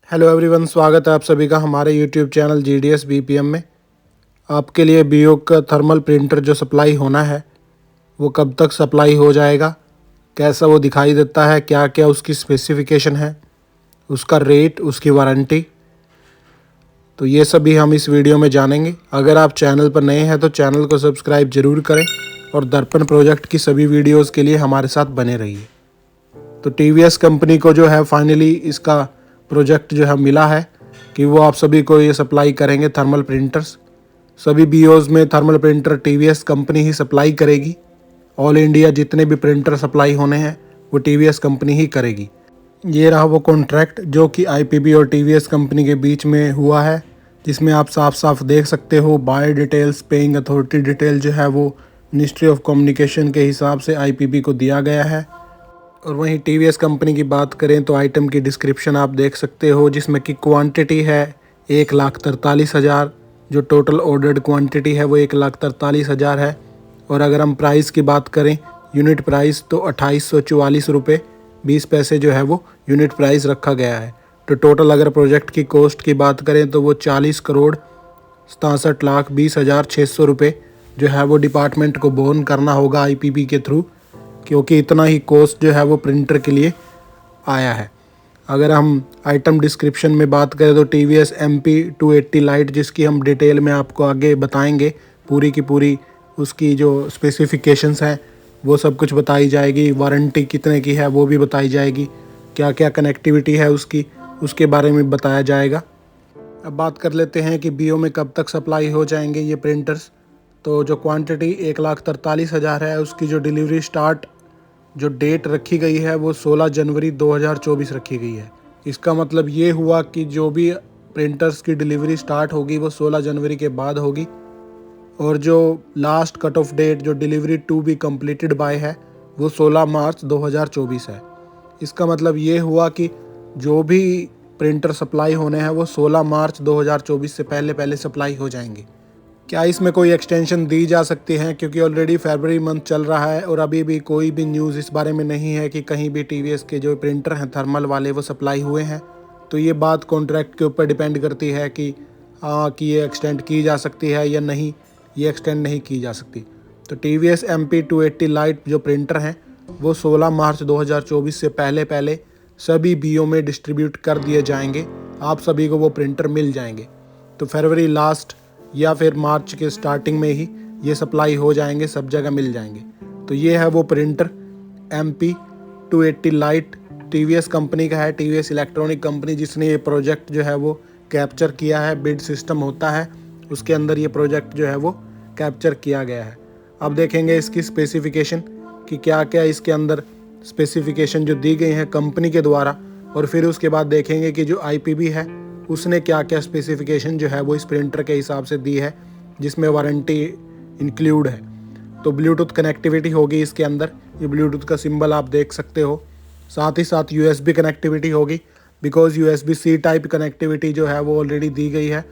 Hello everyone, स्वागत है आप सभी का हमारे यूट्यूब चैनल GDS BPM में। आपके लिए बीओ का थर्मल प्रिंटर जो सप्लाई होना है वो कब तक सप्लाई हो जाएगा, कैसा वो दिखाई देता है, क्या क्या उसकी स्पेसिफिकेशन है, उसका रेट, उसकी वारंटी, तो ये सभी हम इस वीडियो में जानेंगे। अगर आप चैनल पर नए हैं तो चैनल को सब्सक्राइब ज़रूर करें और दर्पण प्रोजेक्ट की सभी वीडियोज़ के लिए हमारे साथ बने रहिए। तो TVS कंपनी को जो है फाइनली इसका प्रोजेक्ट जो है मिला है कि वो आप सभी को ये सप्लाई करेंगे थर्मल प्रिंटर्स। सभी बीओज़ में थर्मल प्रिंटर TVS कंपनी ही सप्लाई करेगी। ऑल इंडिया जितने भी प्रिंटर सप्लाई होने हैं वो TVS कंपनी ही करेगी। ये रहा वो कॉन्ट्रैक्ट जो कि IPB और TVS कंपनी के बीच में हुआ है, जिसमें आप साफ साफ देख सकते हो buyer details, paying authority detail जो है वो मिनिस्ट्री ऑफ कम्युनिकेशन के हिसाब से IPB को दिया गया है। और वहीं TVS कंपनी की बात करें तो आइटम की डिस्क्रिप्शन आप देख सकते हो, जिसमें कि क्वांटिटी है 1,43,000, जो टोटल ऑर्डर्ड क्वांटिटी है वो 1,43,000 है। और अगर हम प्राइस की बात करें, यूनिट प्राइस, तो 2844 रुपये 20 पैसे जो है वो यूनिट प्राइस रखा गया है। तो टोटल अगर प्रोजेक्ट की कॉस्ट की बात करें तो वो 40,67,20,600 रुपये जो है वो डिपार्टमेंट को बोन करना होगा IPB के थ्रू, क्योंकि इतना ही कॉस्ट जो है वो प्रिंटर के लिए आया है। अगर हम आइटम डिस्क्रिप्शन में बात करें तो TVS MP280 लाइट, जिसकी हम डिटेल में आपको आगे बताएंगे, पूरी की पूरी उसकी जो स्पेसिफिकेशंस हैं वो सब कुछ बताई जाएगी, वारंटी कितने की है वो भी बताई जाएगी, क्या क्या कनेक्टिविटी है उसकी, उसके बारे में बताया जाएगा। अब बात कर लेते हैं कि बीओ में कब तक सप्लाई हो जाएंगे ये प्रिंटर्स। तो जो क्वांटिटी 1,43,000 है, उसकी जो डिलीवरी स्टार्ट जो डेट रखी गई है वो 16 जनवरी 2024 रखी गई है। इसका मतलब ये हुआ कि जो भी प्रिंटर्स की डिलीवरी स्टार्ट होगी वो 16 जनवरी के बाद होगी, और जो लास्ट कट ऑफ डेट जो delivery to be completed by है वो 16 मार्च 2024 है। इसका मतलब ये हुआ कि जो भी प्रिंटर सप्लाई होने हैं वो 16 मार्च 2024 से पहले पहले सप्लाई हो जाएंगे। क्या इसमें कोई एक्सटेंशन दी जा सकती है, क्योंकि ऑलरेडी फरवरी मंथ चल रहा है और अभी भी कोई भी न्यूज़ इस बारे में नहीं है कि कहीं भी TVS के जो प्रिंटर हैं थर्मल वाले वो सप्लाई हुए हैं। तो ये बात कॉन्ट्रैक्ट के ऊपर डिपेंड करती है कि कि ये एक्सटेंड की जा सकती है या नहीं, ये एक्सटेंड नहीं की जा सकती। तो TVS MP280 लाइट जो प्रिंटर हैं वो 16 मार्च 2024 से पहले पहले सभी बीओ में डिस्ट्रीब्यूट कर दिए जाएंगे। आप सभी को वो प्रिंटर मिल जाएंगे। तो फरवरी लास्ट या फिर मार्च के स्टार्टिंग में ही ये सप्लाई हो जाएंगे, सब जगह मिल जाएंगे। तो ये है वो printer MP280 light, TVS company का है, TVS इलेक्ट्रॉनिक कंपनी जिसने ये प्रोजेक्ट जो है वो कैप्चर किया है। बिड सिस्टम होता है, उसके अंदर ये प्रोजेक्ट जो है वो कैप्चर किया गया है। अब देखेंगे इसकी स्पेसिफिकेशन कि क्या क्या इसके अंदर स्पेसिफिकेशन जो दी गई हैं कंपनी के द्वारा, और फिर उसके बाद देखेंगे कि जो IPB है उसने क्या क्या स्पेसिफिकेशन जो है वो इस प्रिंटर के हिसाब से दी है, जिसमें वारंटी इंक्लूड है। तो ब्लूटूथ कनेक्टिविटी होगी इसके अंदर, ये ब्लूटूथ का सिंबल आप देख सकते हो। साथ ही साथ USB कनेक्टिविटी होगी, बिकॉज USB-C टाइप कनेक्टिविटी जो है वो ऑलरेडी दी गई है,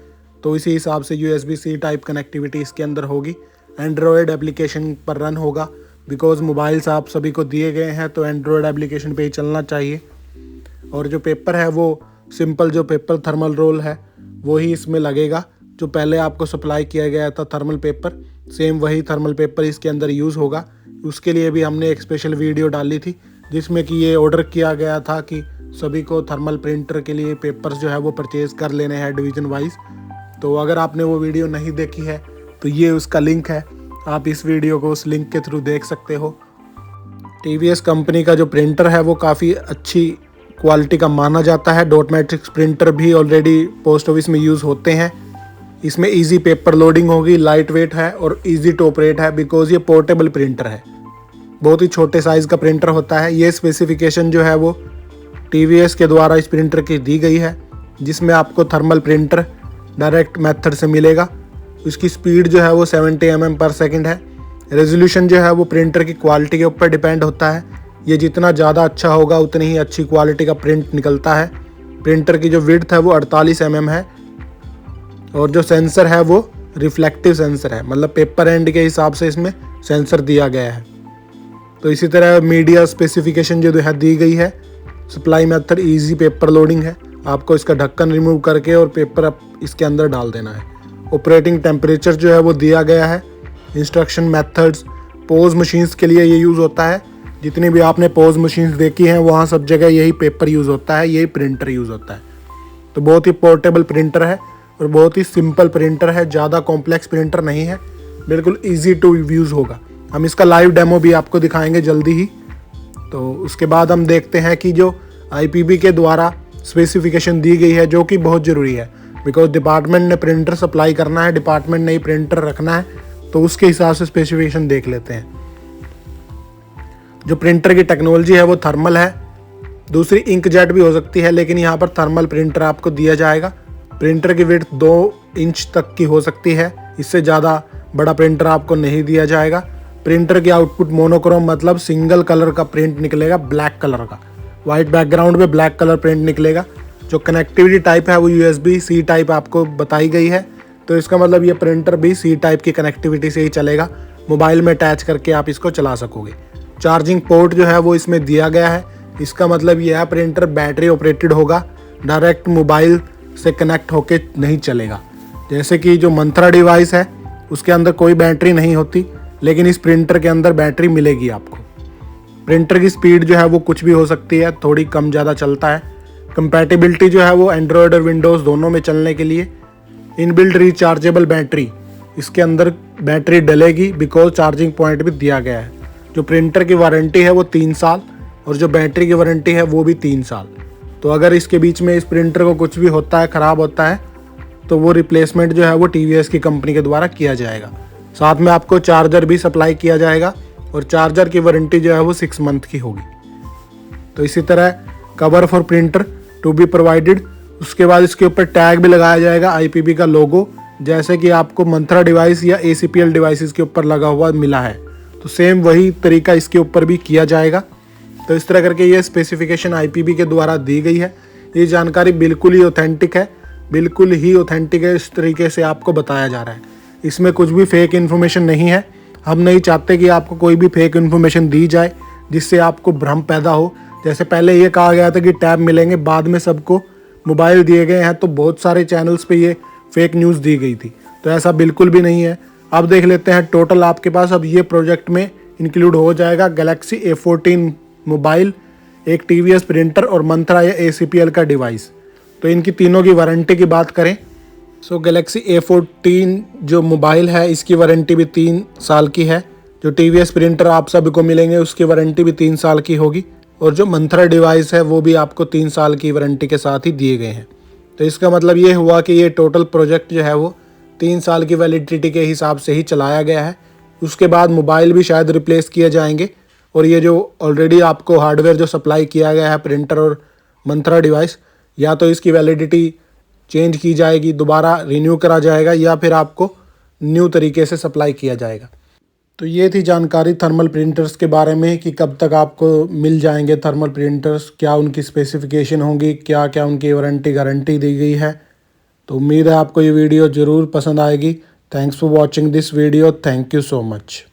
तो इसी हिसाब से USB-C टाइप कनेक्टिविटी इसके अंदर होगी। एंड्रॉयड एप्लीकेशन पर रन होगा, बिकॉज मोबाइल्स आप सभी को दिए गए हैं तो एंड्रॉयड एप्लीकेशन पे ही चलना चाहिए। और जो पेपर है वो सिंपल जो पेपर थर्मल रोल है वो ही इसमें लगेगा, जो पहले आपको सप्लाई किया गया था थर्मल पेपर, सेम वही थर्मल पेपर इसके अंदर यूज़ होगा। उसके लिए भी हमने एक स्पेशल वीडियो डाली थी, जिसमें कि ये ऑर्डर किया गया था कि सभी को थर्मल प्रिंटर के लिए पेपर्स जो है वो परचेज़ कर लेने हैं डिवीज़न वाइज। तो अगर आपने वो वीडियो नहीं देखी है तो ये उसका लिंक है, आप इस वीडियो को उस लिंक के थ्रू देख सकते हो। TVS कंपनी का जो प्रिंटर है वो काफ़ी अच्छी क्वालिटी का माना जाता है। डॉट मैट्रिक्स प्रिंटर भी ऑलरेडी पोस्ट ऑफिस में यूज़ होते हैं। इसमें इजी पेपर लोडिंग होगी, लाइट वेट है और इजी टू ऑपरेट है, बिकॉज ये पोर्टेबल प्रिंटर है, बहुत ही छोटे साइज़ का प्रिंटर होता है। ये स्पेसिफिकेशन जो है वो TVS के द्वारा इस प्रिंटर की दी गई है, जिसमें आपको थर्मल प्रिंटर डायरेक्ट मेथड से मिलेगा। इसकी स्पीड जो है वो 70 mm पर सेकेंड है। रेजोल्यूशन जो है वो प्रिंटर की क्वालिटी के ऊपर डिपेंड होता है, ये जितना ज़्यादा अच्छा होगा उतनी ही अच्छी क्वालिटी का प्रिंट निकलता है। प्रिंटर की जो विड्थ है वो 48 mm है, और जो सेंसर है वो रिफ्लेक्टिव सेंसर है, मतलब पेपर एंड के हिसाब से इसमें सेंसर दिया गया है। तो इसी तरह मीडिया स्पेसिफिकेशन जो है दी गई है, supply method easy paper loading है, आपको इसका ढक्कन रिमूव करके और पेपर अब इसके अंदर डाल देना है। ऑपरेटिंग टेम्परेचर जो है वो दिया गया है। इंस्ट्रक्शन मेथड्स, पोज मशीन्स के लिए ये यूज़ होता है। जितनी भी आपने पोज मशीन्स देखी हैं वहाँ सब जगह यही पेपर यूज़ होता है, यही प्रिंटर यूज़ होता है। तो बहुत ही पोर्टेबल प्रिंटर है और बहुत ही सिंपल प्रिंटर है, ज़्यादा कॉम्प्लेक्स प्रिंटर नहीं है, बिल्कुल ईजी टू यूज़ होगा। हम इसका लाइव डेमो भी आपको दिखाएंगे जल्दी ही। तो उसके बाद हम देखते हैं कि जो IPB के द्वारा स्पेसिफिकेशन दी गई है, जो कि बहुत ज़रूरी है, बिकॉज डिपार्टमेंट ने प्रिंटर सप्लाई करना है, डिपार्टमेंट ने ही प्रिंटर रखना है, तो उसके हिसाब से स्पेसिफिकेशन देख लेते हैं। जो प्रिंटर की टेक्नोलॉजी है वो थर्मल है, दूसरी इंकजेट भी हो सकती है, लेकिन यहाँ पर थर्मल प्रिंटर आपको दिया जाएगा। प्रिंटर की विड्थ 2 इंच तक की हो सकती है, इससे ज़्यादा बड़ा प्रिंटर आपको नहीं दिया जाएगा। प्रिंटर की आउटपुट मोनोक्रोम मतलब सिंगल कलर का प्रिंट निकलेगा, ब्लैक कलर का, वाइट बैकग्राउंड पे ब्लैक कलर प्रिंट निकलेगा। जो कनेक्टिविटी टाइप है वो USB-C टाइप आपको बताई गई है, तो इसका मतलब ये प्रिंटर भी C टाइप की कनेक्टिविटी से ही चलेगा, मोबाइल में अटैच करके आप इसको चला सकोगे। चार्जिंग पोर्ट जो है वो इसमें दिया गया है, इसका मतलब ये है प्रिंटर बैटरी ऑपरेटेड होगा, डायरेक्ट मोबाइल से कनेक्ट होके नहीं चलेगा। जैसे कि जो मंत्रा डिवाइस है उसके अंदर कोई बैटरी नहीं होती, लेकिन इस प्रिंटर के अंदर बैटरी मिलेगी आपको। प्रिंटर की स्पीड जो है वो कुछ भी हो सकती है, थोड़ी कम ज़्यादा चलता है। कंपैटिबिलिटी जो है वो एंड्रॉयड और विंडोज़ दोनों में चलने के लिए। इनबिल्ट रिचार्जेबल बैटरी, इसके अंदर बैटरी डलेगी, बिकॉज चार्जिंग पॉइंट भी दिया गया है। जो प्रिंटर की वारंटी है वो 3 साल और जो बैटरी की वारंटी है वो भी 3 साल। तो अगर इसके बीच में इस प्रिंटर को कुछ भी होता है, ख़राब होता है, तो वो रिप्लेसमेंट जो है वो TVS की कंपनी के द्वारा किया जाएगा। साथ में आपको चार्जर भी सप्लाई किया जाएगा और चार्जर की वारंटी जो है वो 6 मंथ की होगी। तो इसी तरह cover for printer to be provided, उसके बाद इसके ऊपर टैग भी लगाया जाएगा IPB का लोगो, जैसे कि आपको मंत्रा डिवाइस या ACPL डिवाइसेस के ऊपर लगा हुआ मिला है, तो सेम वही तरीका इसके ऊपर भी किया जाएगा। तो इस तरह करके ये स्पेसिफिकेशन IPB के द्वारा दी गई है। ये जानकारी बिल्कुल ही ऑथेंटिक है, बिल्कुल ही ऑथेंटिक है, इस तरीके से आपको बताया जा रहा है। इसमें कुछ भी फेक इन्फॉर्मेशन नहीं है। हम नहीं चाहते कि आपको कोई भी फेक इन्फॉर्मेशन दी जाए जिससे आपको भ्रम पैदा हो। जैसे पहले ये कहा गया था कि टैब मिलेंगे, बाद में सबको मोबाइल दिए गए हैं, तो बहुत सारे चैनल्स पे ये फेक न्यूज़ दी गई थी, तो ऐसा बिल्कुल भी नहीं है। अब देख लेते हैं टोटल आपके पास अब ये प्रोजेक्ट में इंक्लूड हो जाएगा गैलेक्सी A14 मोबाइल, एक TVS प्रिंटर और मंत्रा या ACPL का डिवाइस। तो इनकी तीनों की वारंटी की बात करें, सो गैलेक्सी A14 जो मोबाइल है इसकी वारंटी भी 3 साल की है। जो TVS प्रिंटर आप सभी को मिलेंगे उसकी वारंटी भी 3 साल की होगी, और जो मंत्रा डिवाइस है वो भी आपको 3 साल की वारंटी के साथ ही दिए गए हैं। तो इसका मतलब ये हुआ कि ये टोटल प्रोजेक्ट जो है वो 3 साल की वैलिडिटी के हिसाब से ही चलाया गया है। उसके बाद मोबाइल भी शायद रिप्लेस किए जाएंगे, और ये जो ऑलरेडी आपको हार्डवेयर जो सप्लाई किया गया है प्रिंटर और मंत्रा डिवाइस, या तो इसकी वैलिडिटी चेंज की जाएगी, दोबारा रिन्यू करा जाएगा, या फिर आपको न्यू तरीके से सप्लाई किया जाएगा। तो ये थी जानकारी थर्मल प्रिंटर्स के बारे में कि कब तक आपको मिल जाएंगे थर्मल प्रिंटर्स, क्या उनकी स्पेसिफिकेशन होंगी, क्या क्या उनकी वारंटी गारंटी दी गई है। तो उम्मीद है आपको ये वीडियो ज़रूर पसंद आएगी। Thanks for watching this video, thank you so much.